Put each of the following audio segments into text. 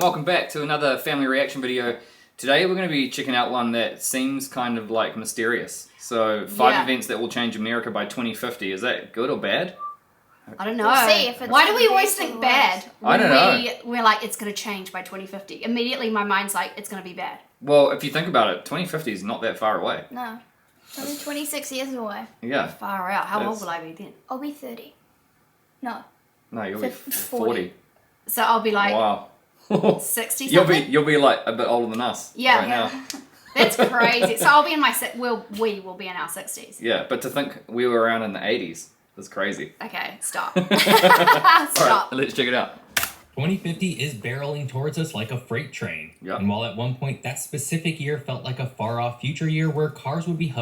welcome back to another family reaction video. Today we're going to be checking out one that seems kind of like mysterious. So, 5 events that will change America by 2050. Is that good or bad? I don't know. We'll see if it's Why do we always think bad? I don't know. We're like, it's going to change by 2050. Immediately my mind's like, it's going to be bad. Well, if you think about it, 2050 is not that far away. No. It's only 26 years away. Yeah. Far out. How old will I be then? I'll be 30. No. No, you'll be 40. So I'll be like Wow. 60 something? You'll be like a bit older than us right now. That's crazy. So I'll be in my we will be in our 60s. Yeah, but to think we were around in the 80s is crazy. Okay, stop. Stop. All right, let's check it out. 2050 is barreling towards us like a freight train. Yep. And while at one point that specific year felt like a far-off future year where cars would be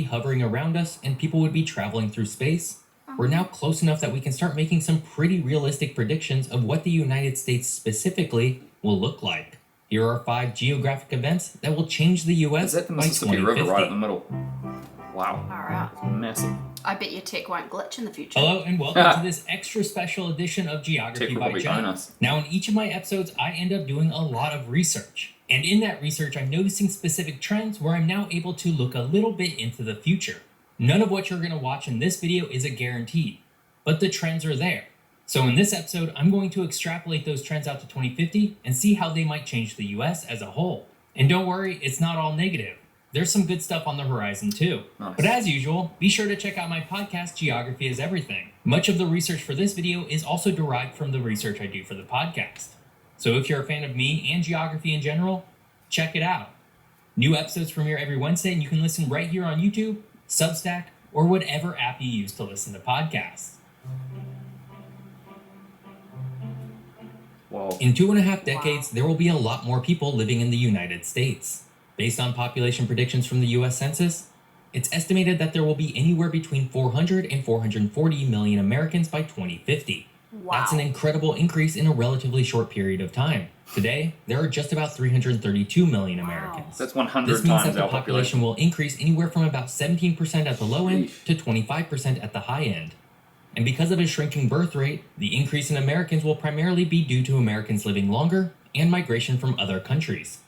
hovering around us and people would be traveling through space, we're now close enough that we can start making some pretty realistic predictions of what the United States specifically will look like. Here are 5 geographic events that will change the U.S. Is that the by Mississippi 2050. River right in the middle? Wow. Far out. It's massive. I bet your tech won't glitch in the future. Hello and welcome to this extra special edition of Geography Tech by will be John. bonus. Now in each of my episodes, I end up doing a lot of research. And in that research, I'm noticing specific trends where I'm now able to look a little bit into the future. None of what you're going to watch in this video is a guarantee, but the trends are there. So in this episode, I'm going to extrapolate those trends out to 2050 and see how they might change the US as a whole. And don't worry, it's not all negative. There's some good stuff on the horizon too. Nice. But as usual, be sure to check out my podcast, Geography is Everything. Much of the research for this video is also derived from the research I do for the podcast. So if you're a fan of me and geography in general, check it out. New episodes premiere every Wednesday and you can listen right here on YouTube, Substack, or whatever app you use to listen to podcasts. Whoa. In 2.5 decades, there will be a lot more people living in the United States. Based on population predictions from the US Census, it's estimated that there will be anywhere between 400 and 440 million Americans by 2050. Wow. That's an incredible increase in a relatively short period of time. Today, there are just about 332 million Americans. That's 100 This means times that our the population will increase anywhere from about 17% at the low end to 25% at the high end. And because of a shrinking birth rate, the increase in Americans will primarily be due to Americans living longer and migration from other countries.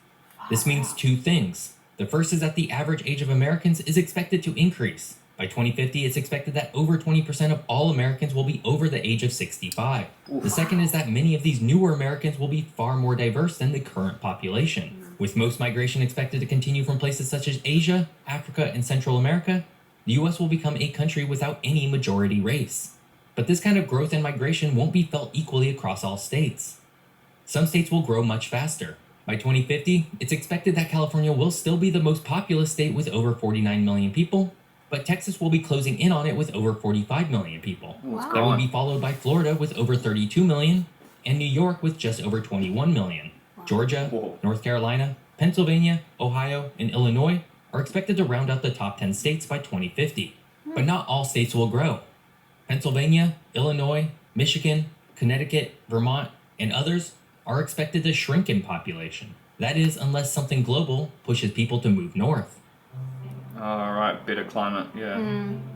This means 2 things. The first is that the average age of Americans is expected to increase. By 2050, it's expected that over 20% of all Americans will be over the age of 65. The second is that many of these newer Americans will be far more diverse than the current population. With most migration expected to continue from places such as Asia, Africa, and Central America, the US will become a country without any majority race. But this kind of growth and migration won't be felt equally across all states. Some states will grow much faster. By 2050, it's expected that California will still be the most populous state with over 49 million people, but Texas will be closing in on it with over 45 million people. Wow. That will be followed by Florida with over 32 million, and New York with just over 21 million. Georgia, North Carolina, Pennsylvania, Ohio, and Illinois are expected to round out the top 10 states by 2050. But not all states will grow. Pennsylvania, Illinois, Michigan, Connecticut, Vermont, and others are expected to shrink in population. That is, unless something global pushes people to move north. Alright, better climate, yeah.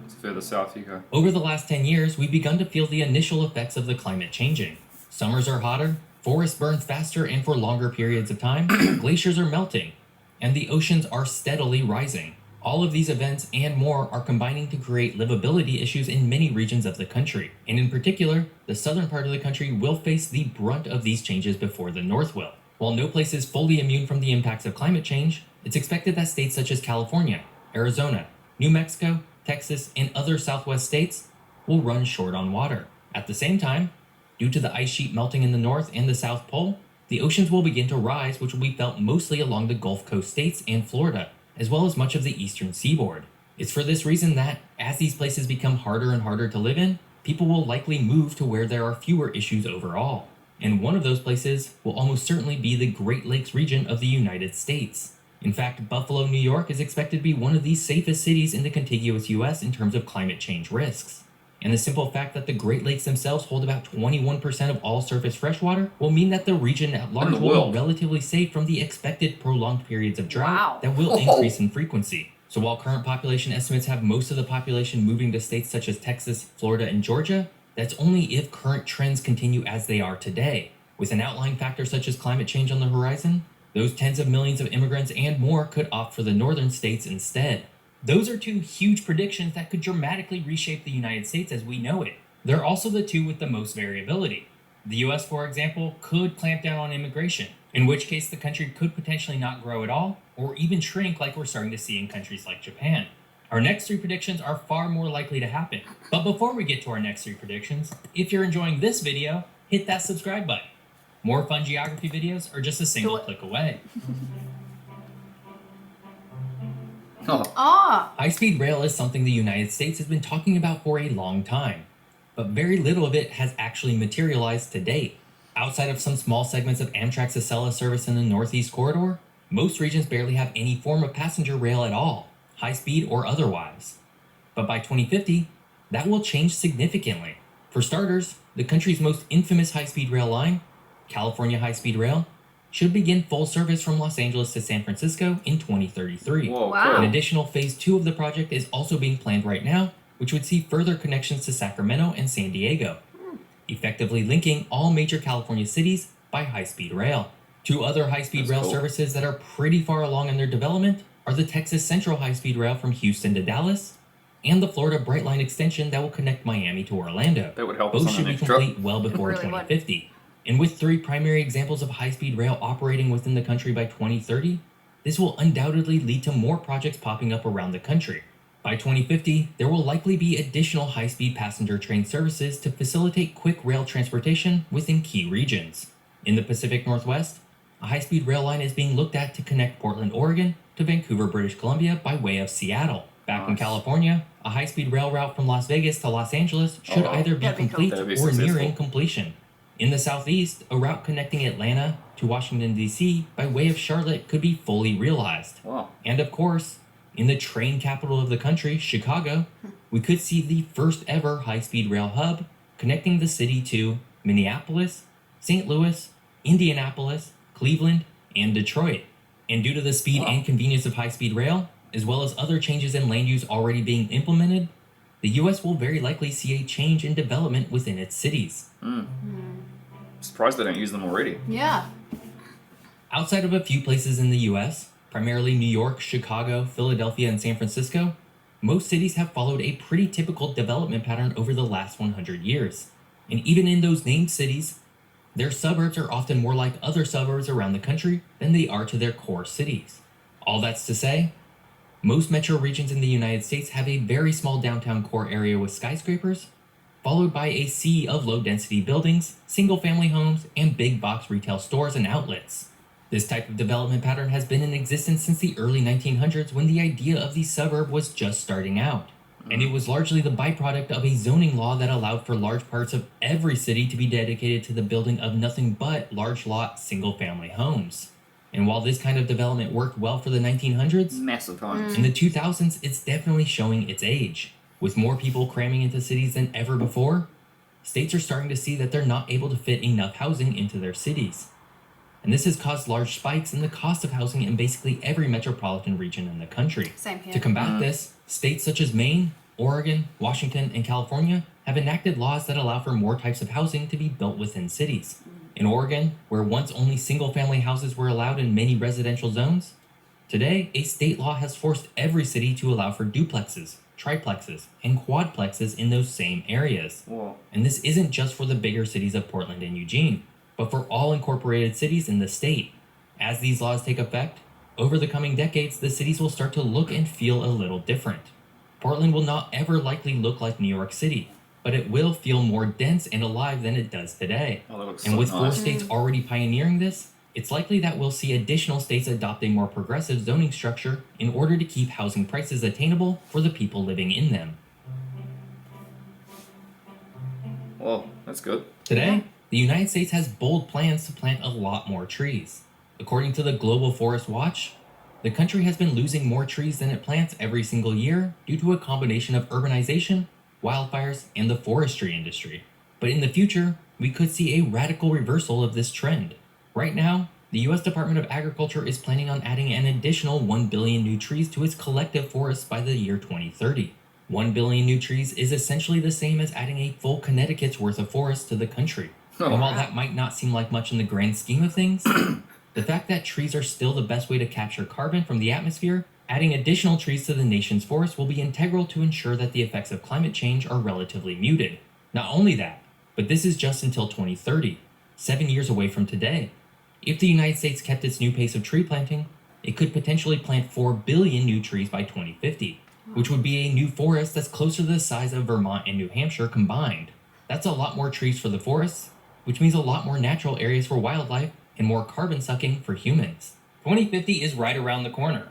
It's further south you go. Over the last 10 years, we've begun to feel the initial effects of the climate changing. Summers are hotter, forests burn faster and for longer periods of time, glaciers are melting, and the oceans are steadily rising. All of these events and more are combining to create livability issues in many regions of the country. And in particular, the southern part of the country will face the brunt of these changes before the north will. While no place is fully immune from the impacts of climate change, it's expected that states such as California, Arizona, New Mexico, Texas, and other southwest states will run short on water. At the same time, due to the ice sheet melting in the North and the South Pole, the oceans will begin to rise, which will be felt mostly along the Gulf Coast states and Florida, as well as much of the eastern seaboard. It's for this reason that, as these places become harder and harder to live in, people will likely move to where there are fewer issues overall. And one of those places will almost certainly be the Great Lakes region of the United States. In fact, Buffalo, New York is expected to be one of the safest cities in the contiguous US in terms of climate change risks. And the simple fact that the Great Lakes themselves hold about 21% of all surface freshwater will mean that the region at large will be relatively safe from the expected prolonged periods of drought that will increase in frequency. So while current population estimates have most of the population moving to states such as Texas, Florida, and Georgia, that's only if current trends continue as they are today. With an outlying factor such as climate change on the horizon, those tens of millions of immigrants and more could opt for the northern states instead. Those are two huge predictions that could dramatically reshape the United States as we know it. They're also the two with the most variability. The US, for example, could clamp down on immigration, in which case the country could potentially not grow at all, or even shrink like we're starting to see in countries like Japan. Our next three predictions are far more likely to happen. But before we get to our next three predictions, if you're enjoying this video, hit that subscribe button. More fun geography videos are just a single click away. High-speed rail is something the United States has been talking about for a long time, but very little of it has actually materialized to date. Outside of some small segments of Amtrak's Acela service in the Northeast Corridor, most regions barely have any form of passenger rail at all, high-speed or otherwise. But by 2050, that will change significantly. For starters, the country's most infamous high-speed rail line, California High-Speed Rail, should begin full service from Los Angeles to San Francisco in 2033. Whoa, Wow. An additional phase 2 of the project is also being planned right now, which would see further connections to Sacramento and San Diego, effectively linking all major California cities by high-speed rail. Two other high-speed rail services that are pretty far along in their development are the Texas Central High-Speed Rail from Houston to Dallas, and the Florida Brightline extension that will connect Miami to Orlando. That would help us Both on should the be next trip. complete well before It really would. 2050. And with three primary examples of high-speed rail operating within the country by 2030, this will undoubtedly lead to more projects popping up around the country. By 2050, there will likely be additional high-speed passenger train services to facilitate quick rail transportation within key regions. In the Pacific Northwest, a high-speed rail line is being looked at to connect Portland, Oregon to Vancouver, British Columbia by way of Seattle. Back in California, a high-speed rail route from Las Vegas to Los Angeles should either be That'd be cool. complete That'd be or successful. nearing completion. In the Southeast, a route connecting Atlanta to Washington, D.C. by way of Charlotte could be fully realized. Wow. And of course, in the train capital of the country, Chicago, we could see the first ever high-speed rail hub connecting the city to Minneapolis, St. Louis, Indianapolis, Cleveland, and Detroit. And due to the speed and convenience of high-speed rail, as well as other changes in land use already being implemented, the U.S. will very likely see a change in development within its cities. Surprised they don't use them already. Yeah. Outside of a few places in the US, primarily New York, Chicago, Philadelphia, and San Francisco, most cities have followed a pretty typical development pattern over the last 100 years. And even in those named cities, their suburbs are often more like other suburbs around the country than they are to their core cities. All that's to say, most metro regions in the United States have a very small downtown core area with skyscrapers, followed by a sea of low-density buildings, single-family homes, and big-box retail stores and outlets. This type of development pattern has been in existence since the early 1900s when the idea of the suburb was just starting out. And it was largely the byproduct of a zoning law that allowed for large parts of every city to be dedicated to the building of nothing but large lot, single-family homes. And while this kind of development worked well for the 1900s, Massive homes. in the 2000s, it's definitely showing its age. With more people cramming into cities than ever before, states are starting to see that they're not able to fit enough housing into their cities. And this has caused large spikes in the cost of housing in basically every metropolitan region in the country. Same here. To combat this, states such as Maine, Oregon, Washington, and California have enacted laws that allow for more types of housing to be built within cities. In Oregon, where once only single-family houses were allowed in many residential zones, today a state law has forced every city to allow for duplexes, triplexes, and quadplexes in those same areas. Whoa. And this isn't just for the bigger cities of Portland and Eugene, but for all incorporated cities in the state. As these laws take effect, over the coming decades, the cities will start to look and feel a little different. Portland will not ever likely look like New York City, but it will feel more dense and alive than it does today. Oh, that looks And so with 4 nice. states already pioneering this, it's likely that we'll see additional states adopt a more progressive zoning structure in order to keep housing prices attainable for the people living in them. Whoa, that's good. Today, the United States has bold plans to plant a lot more trees. According to the Global Forest Watch, the country has been losing more trees than it plants every single year due to a combination of urbanization, wildfires, and the forestry industry. But in the future, we could see a radical reversal of this trend. Right now, the US Department of Agriculture is planning on adding an additional 1 billion new trees to its collective forests by the year 2030. 1 billion new trees is essentially the same as adding a full Connecticut's worth of forest to the country. And while that might not seem like much in the grand scheme of things, the fact that trees are still the best way to capture carbon from the atmosphere, adding additional trees to the nation's forests will be integral to ensure that the effects of climate change are relatively muted. Not only that, but this is just until 2030, 7 years away from today. If the United States kept its new pace of tree planting, it could potentially plant 4 billion new trees by 2050, which would be a new forest that's closer to the size of Vermont and New Hampshire combined. That's a lot more trees for the forests, which means a lot more natural areas for wildlife and more carbon sucking for humans. 2050 is right around the corner.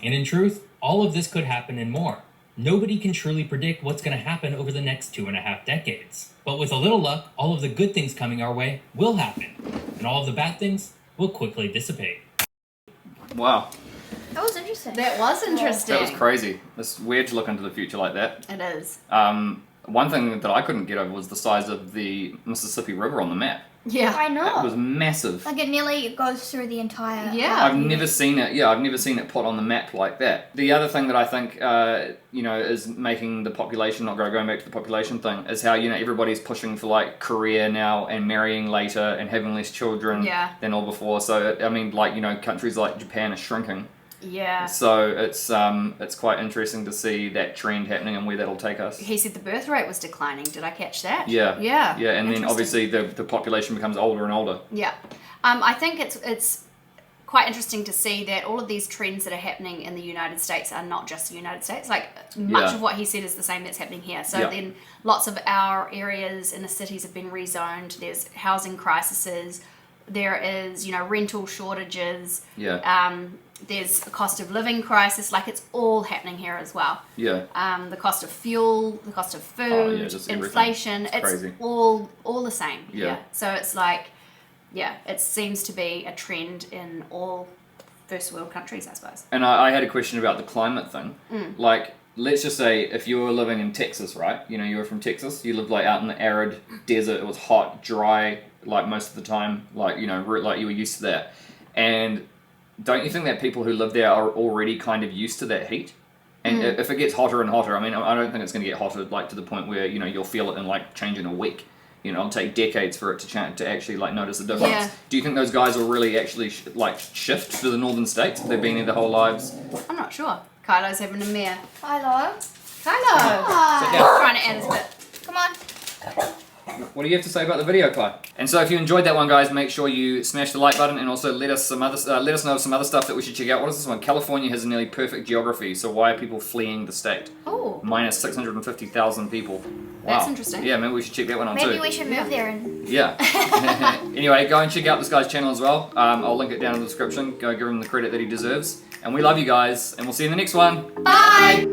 And in truth, all of this could happen and more. Nobody can truly predict what's going to happen over the next 2.5 decades. But with a little luck, all of the good things coming our way will happen, and all of the bad things will quickly dissipate. Wow. That was interesting. That was interesting. That was crazy. It's weird to look into the future like that. It is. One thing that I couldn't get over was the size of the Mississippi River on the map. Yeah. I know. It was massive. Like it nearly goes through the entire. Yeah. I've never seen it. Yeah, I've never seen it put on the map like that. The other thing that I think, is making the population not grow. Going back to the population thing, is how everybody's pushing for like career now and marrying later and having less children than all before. So I mean, countries like Japan are shrinking. Yeah. So it's quite interesting to see that trend happening and where that'll take us. He said the birth rate was declining. Did I catch that? Yeah. Yeah. Yeah, and then Interesting. obviously the population becomes older and older. Yeah. I think it's quite interesting to see that all of these trends that are happening in the United States are not just the United States. Like much of what he said is the same that's happening here. So then lots of our areas in the cities have been rezoned. There's housing crises. There is, rental shortages. Yeah. There's a cost of living crisis. Like it's all happening here as well. Yeah. The cost of fuel, the cost of food, just everything. inflation. It's crazy. all the same. Yeah. So it's like, it seems to be a trend in all first world countries, I suppose. And I had a question about the climate thing. Like, let's just say if you were living in Texas, right? You were from Texas. You lived like out in the arid desert. It was hot, dry, like most of the time. Like like you were used to that. And don't you think that people who live there are already kind of used to that heat? And if it gets hotter and hotter, I mean, I don't think it's going to get hotter like to the point where you'll feel it in like change in a week. It'll take decades for it to change, to actually like notice the difference. Yeah. Do you think those guys will really actually shift to the northern states? They've been there their whole lives. I'm not sure. Kylo's having a mare. Hello. Kylo! Sit down. Trying to add his bit. Come on. What do you have to say about the video, Kai? And so if you enjoyed that one, guys, make sure you smash the like button and also let us know some other stuff that we should check out. What is this one? California has a nearly perfect geography, so why are people fleeing the state? Oh. Minus 650,000 people. Wow. That's interesting. Yeah, maybe we should check that one out too. Maybe we should move there and. Yeah. Anyway, go and check out this guy's channel as well. I'll link it down in the description. Go give him the credit that he deserves. And we love you guys, and we'll see you in the next one. Bye.